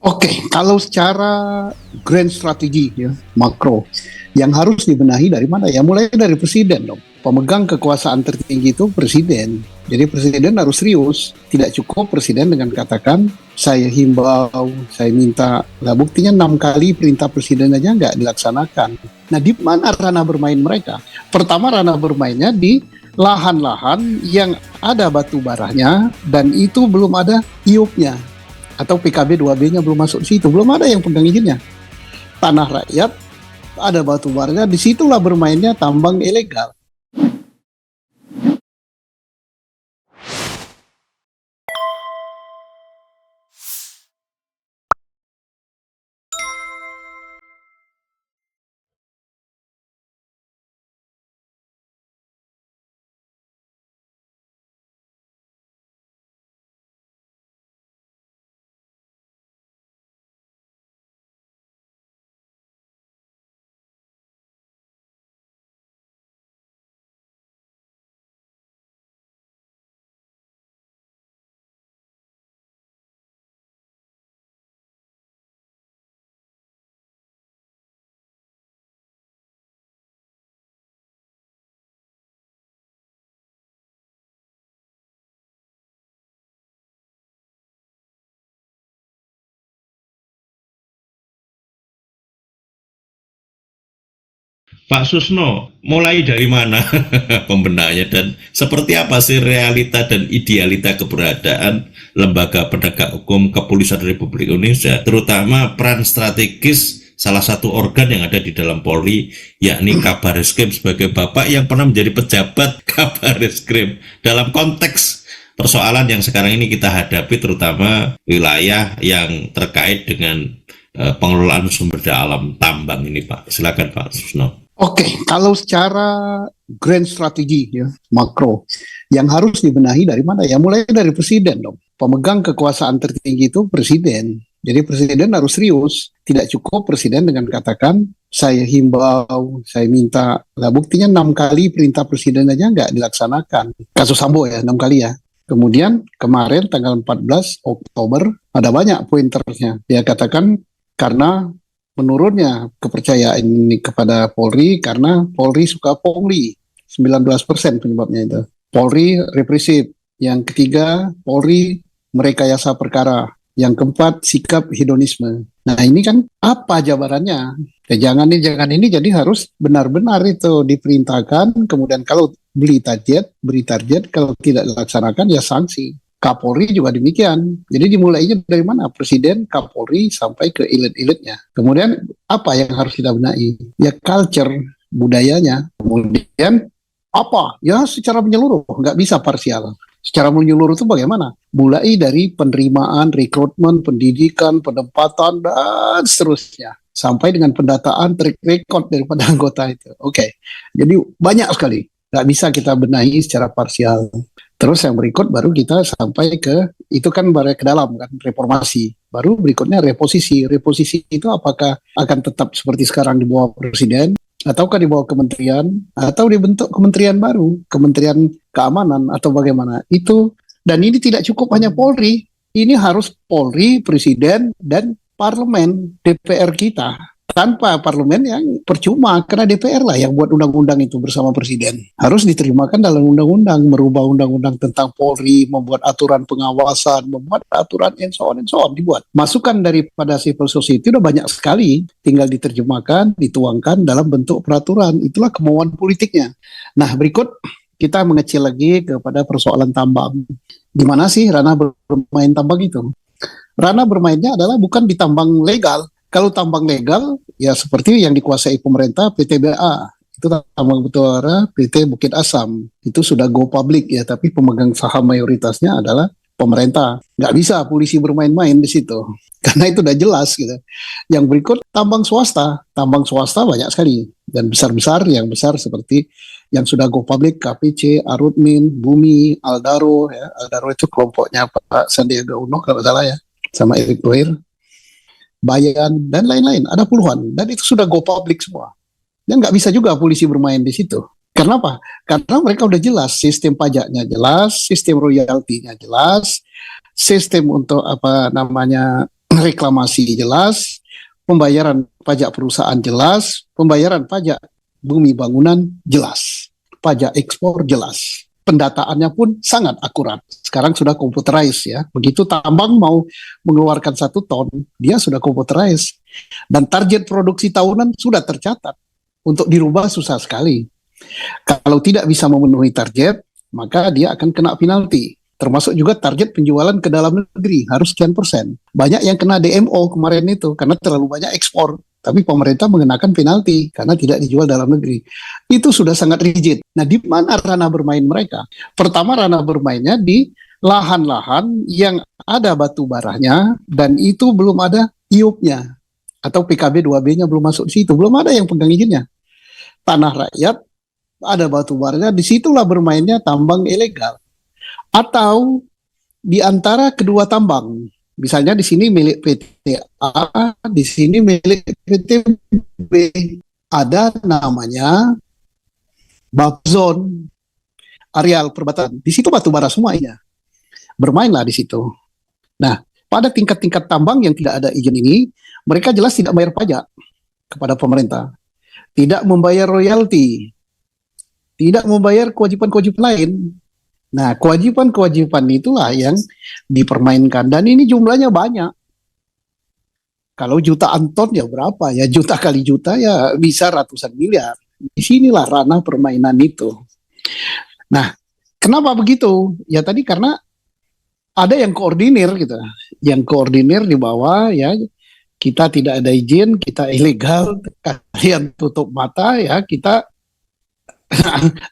Oke, kalau secara grand strategi ya, makro, yang harus dibenahi dari mana ya? Mulai dari presiden dong. Pemegang kekuasaan tertinggi itu presiden. Jadi presiden harus serius. Tidak cukup presiden dengan katakan, saya himbau, saya minta. Lah buktinya 6 kali perintah presiden aja nggak dilaksanakan. Nah di mana ranah bermain mereka? Pertama ranah bermainnya di lahan-lahan yang ada batu baranya dan itu belum ada IUP-nya atau PKB 2B-nya belum masuk situ, belum ada yang pegang izinnya. Tanah rakyat, ada batu baranya, disitulah bermainnya tambang ilegal. Pak Susno, mulai dari mana pembenahannya dan seperti apa sih realita dan idealita keberadaan lembaga penegak hukum kepolisian Republik Indonesia, terutama peran strategis salah satu organ yang ada di dalam Polri, yakni Kabareskrim sebagai bapak yang pernah menjadi pejabat Kabareskrim dalam konteks persoalan yang sekarang ini kita hadapi, terutama wilayah yang terkait dengan pengelolaan sumber daya alam tambang ini, Pak. Silakan Pak Susno. Oke, kalau secara grand strategi ya, makro, yang harus dibenahi dari mana ya? Mulai dari presiden dong. Pemegang kekuasaan tertinggi itu presiden. Jadi presiden harus serius. Tidak cukup presiden dengan katakan, saya himbau, saya minta. Lah buktinya 6 kali perintah presiden aja nggak dilaksanakan. Kasus Sambo ya, 6 kali ya. Kemudian kemarin tanggal 14 Oktober ada banyak pointernya. Dia katakan karena menurunnya kepercayaan ini kepada Polri karena Polri suka pungli, 19% penyebabnya itu. Polri represif. Yang ketiga, Polri merekayasa perkara. Yang keempat, sikap hedonisme. Nah ini kan apa jabarannya? Ya, jangan ini jadi harus benar-benar itu diperintahkan, kemudian kalau beri target, kalau tidak dilaksanakan ya sanksi. Kapolri juga demikian. Jadi dimulainya dari mana? Presiden, Kapolri, sampai ke elit-elitnya. Kemudian apa yang harus kita benahi? Ya culture, budayanya. Kemudian apa? Ya secara menyeluruh, nggak bisa parsial. Secara menyeluruh itu bagaimana? Mulai dari penerimaan, rekrutmen, pendidikan, penempatan, dan seterusnya. Sampai dengan pendataan, track record daripada anggota itu. Oke, jadi banyak sekali. Nggak bisa kita benahi secara parsial. Terus yang berikut baru kita sampai ke, itu kan baru ke dalam kan, reformasi. Baru berikutnya reposisi. Reposisi itu apakah akan tetap seperti sekarang di bawah presiden, ataukah di bawah kementerian, atau dibentuk kementerian baru, kementerian keamanan, atau bagaimana. Itu, dan ini tidak cukup hanya Polri, ini harus Polri, presiden, dan parlemen, DPR kita. Tanpa parlemen yang percuma, karena DPR lah yang buat undang-undang itu bersama presiden. Harus diterimakan dalam undang-undang, merubah undang-undang tentang Polri, membuat aturan pengawasan, membuat aturan and so on, dibuat. Masukan daripada civil society udah banyak sekali, tinggal diterjemahkan, dituangkan dalam bentuk peraturan. Itulah kemauan politiknya. Nah berikut kita mengecil lagi kepada persoalan tambang. Di mana sih ranah bermain tambang itu? Ranah bermainnya adalah bukan di tambang legal. Kalau tambang legal, ya seperti yang dikuasai pemerintah PTBA, itu tambang batubara PT Bukit Asam, itu sudah go public ya, tapi pemegang saham mayoritasnya adalah pemerintah. Nggak bisa polisi bermain-main di situ, karena itu udah jelas gitu. Yang berikut tambang swasta banyak sekali, dan besar-besar, yang besar seperti yang sudah go public, KPC, Arutmin, Bumi, Aldaro, ya. Aldaro itu kelompoknya Pak Sandiaga Uno kalau salah ya, sama Erick Thohir. Bayan, dan lain-lain. Ada puluhan. Dan itu sudah go public semua. Dan nggak bisa juga polisi bermain di situ. Kenapa? Karena mereka udah jelas. Sistem pajaknya jelas, sistem royaltinya jelas, sistem untuk apa namanya reklamasi jelas, pembayaran pajak perusahaan jelas, pembayaran pajak bumi bangunan jelas, pajak ekspor jelas. Pendataannya pun sangat akurat. Sekarang sudah computerized ya. Begitu tambang mau mengeluarkan 1 ton, dia sudah computerized. Dan target produksi tahunan sudah tercatat. Untuk dirubah susah sekali. Kalau tidak bisa memenuhi target, maka dia akan kena penalti. Termasuk juga target penjualan ke dalam negeri harus sekian persen. Banyak yang kena DMO kemarin itu karena terlalu banyak ekspor. Tapi pemerintah mengenakan penalti karena tidak dijual dalam negeri. Itu sudah sangat rigid. Nah, di mana ranah bermain mereka? Pertama, ranah bermainnya di lahan-lahan yang ada batu baranya dan itu belum ada IUP-nya atau PKB 2B-nya belum masuk di situ. Belum ada yang pegang izinnya. Tanah rakyat ada batu baranya, disitulah bermainnya tambang ilegal. Atau di antara kedua tambang, misalnya di sini milik PT A, di sini milik PT B, ada namanya buffer zone, areal perbatasan. Di situ batu bara semuanya. Bermainlah di situ. Nah, pada tingkat-tingkat tambang yang tidak ada izin ini, mereka jelas tidak bayar pajak kepada pemerintah, tidak membayar royalti, tidak membayar kewajiban-kewajiban lain. Nah, kewajiban-kewajiban itulah yang dipermainkan. Dan ini jumlahnya banyak. Kalau jutaan ton ya berapa? Ya juta kali juta ya bisa ratusan miliar. Di sinilah ranah permainan itu. Nah, kenapa begitu? Ya tadi karena ada yang koordinir gitu. Yang koordinir di bawah ya, kita tidak ada izin, kita ilegal, kalian tutup mata ya, kita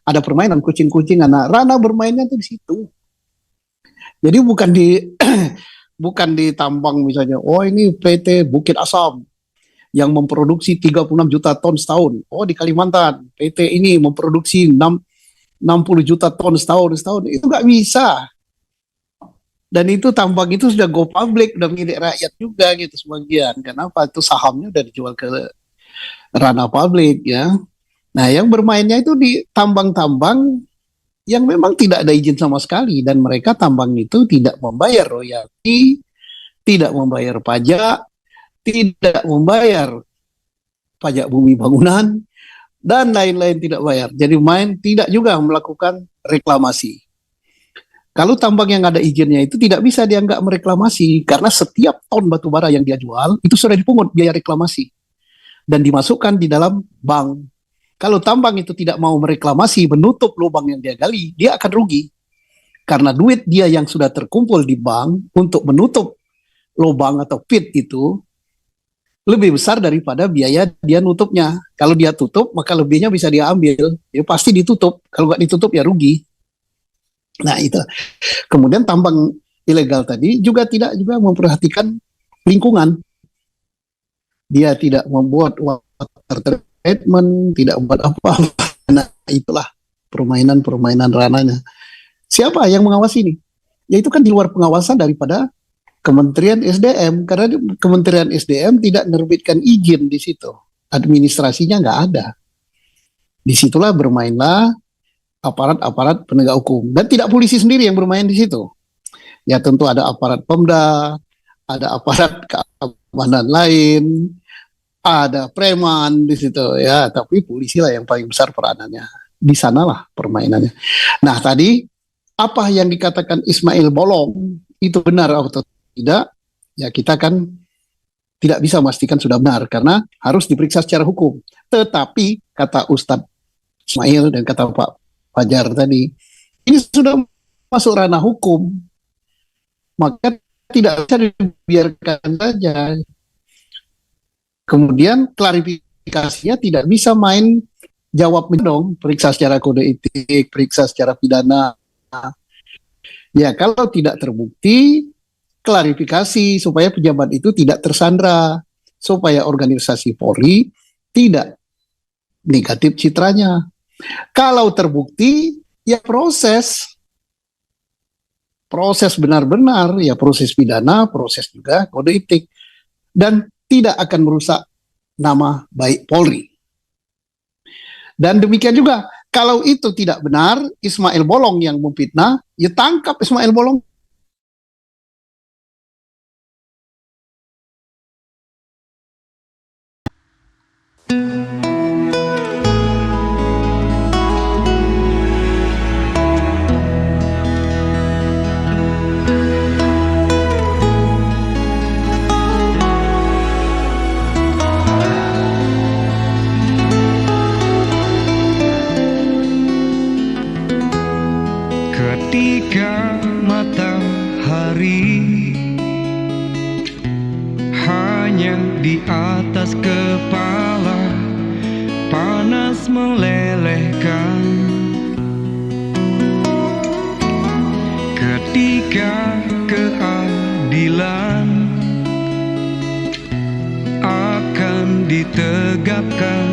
ada permainan kucing-kucingan. Nah, ranah bermainnya tuh di situ. Jadi bukan di bukan di tambang misalnya, oh ini PT Bukit Asam yang memproduksi 36 juta ton setahun. Oh di Kalimantan, PT ini memproduksi 60 juta ton setahun. Itu nggak bisa. Dan itu tambang itu sudah go public, udah milik rakyat juga gitu sebagian. Kenapa? Itu sahamnya udah dijual ke ranah publik ya. Nah, yang bermainnya itu di tambang-tambang yang memang tidak ada izin sama sekali dan mereka tambang itu tidak membayar royalti, tidak membayar pajak, tidak membayar pajak bumi bangunan dan lain-lain tidak bayar. Jadi main tidak juga melakukan reklamasi. Kalau tambang yang ada izinnya itu tidak bisa dianggap mereklamasi karena setiap ton batu bara yang dia jual itu sudah dipungut biaya reklamasi dan dimasukkan di dalam bank. Kalau tambang itu tidak mau mereklamasi, menutup lubang yang dia gali, dia akan rugi. Karena duit dia yang sudah terkumpul di bank untuk menutup lubang atau pit itu lebih besar daripada biaya dia nutupnya. Kalau dia tutup, maka lebihnya bisa dia ambil. Ya pasti ditutup. Kalau nggak ditutup ya rugi. Nah itu. Kemudian tambang ilegal tadi juga tidak juga memperhatikan lingkungan. Dia tidak membuat water treatment, tidak membuat apa-apa. Nah, itulah permainan-permainan ranahnya. Siapa yang mengawasi ini? Ya itu kan di luar pengawasan daripada Kementerian SDM, karena Kementerian SDM tidak menerbitkan izin di situ. Administrasinya nggak ada. Disitulah bermainlah aparat-aparat penegak hukum. Dan tidak polisi sendiri yang bermain di situ. Ya tentu ada aparat Pemda, ada aparat keamanan lain, ada preman di situ ya, tapi polisi lah yang paling besar peranannya. Di sanalah permainannya. Nah, tadi apa yang dikatakan Ismail Bolong itu benar atau tidak? Ya kita kan tidak bisa memastikan sudah benar karena harus diperiksa secara hukum. Tetapi kata Ustadz Ismail dan kata Pak Fajar tadi, ini sudah masuk ranah hukum, maka tidak bisa dibiarkan saja. Kemudian klarifikasinya tidak bisa main jawab dong, periksa secara kode etik, periksa secara pidana. Ya kalau tidak terbukti, klarifikasi supaya pejabat itu tidak tersandra, supaya organisasi Polri tidak negatif citranya. Kalau terbukti, ya proses benar-benar, ya proses pidana, proses juga kode etik. Dan tidak akan merusak nama baik Polri. Dan demikian juga, kalau itu tidak benar, Ismail Bolong yang memfitnah, ya tangkap Ismail Bolong mataharinya di atas kepala panas melelehkan. Ketika keadilan akan ditegakkan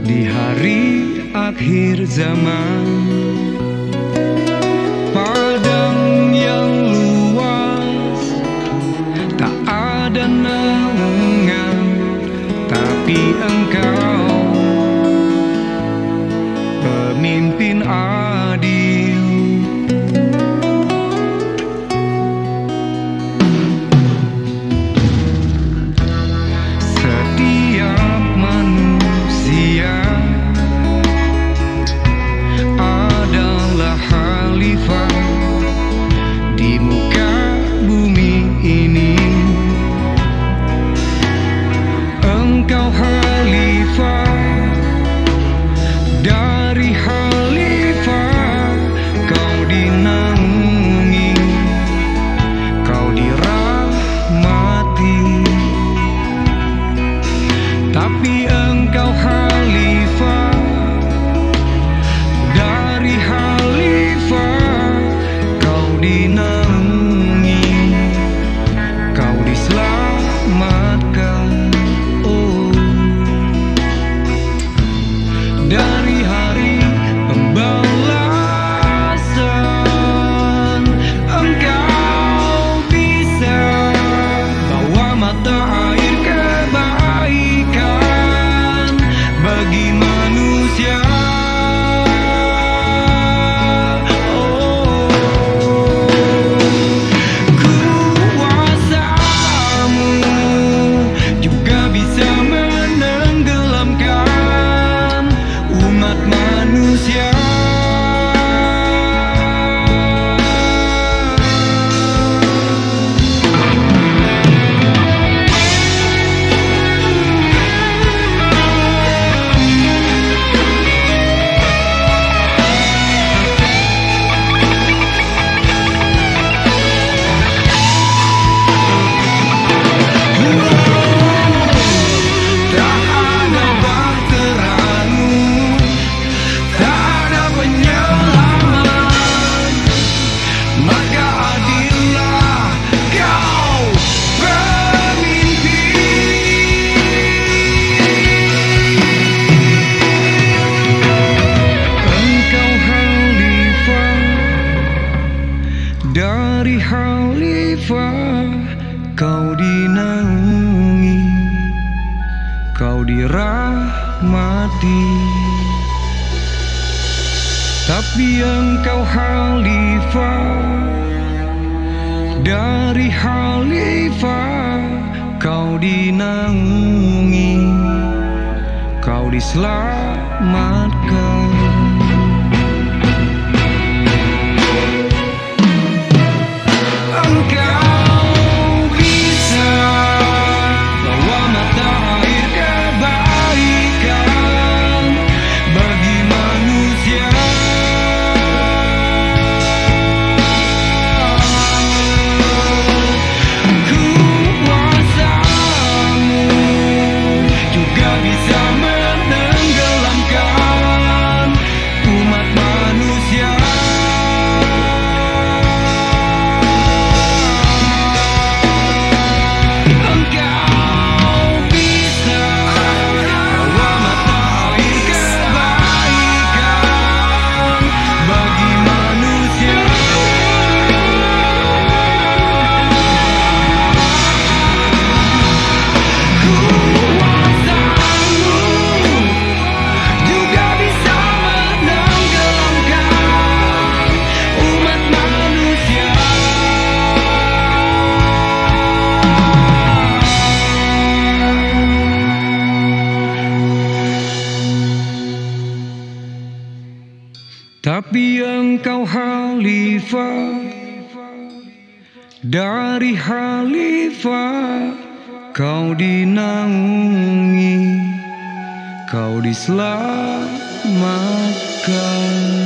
di hari akhir zaman, padang yang luas tak ada naungan, tapi Engkau pemimpin adil. Setiap manusia adalah khalifah di muka bumi ini. Engkau khalifah, dari khalifah kau dinaungi, kau dirahmati. Tapi Engkau khalifah, dari khalifah kau dinaungi, kau diselamatkan. Oh, dari hari pembalasan Engkau bisa bawa mata air kebaikan bagi manusia. Kuasamu juga bisa menenggelamkan umat manusia. Tak ada bahteramu, tak ada penyelamat, maka adillah kau pemimpin. Engkau khalifah, dari khalifah kau dinaungi, kau dirahmati. Tapi Engkau khalifah, dari khalifah kau dinaungi, kau diselamatkan. Engkau bisa bawa mata air kebaikan bagi manusia. Kuasamu juga bisa menenggelamkan umat manusia. Engkau bisa bawa mata air kebaikan bagi manusia. Kuasamu juga bisa menenggelamkan umat manusia. Tapi Engkau khalifah, dari khalifah kau dinaungi, kau diselamatkan.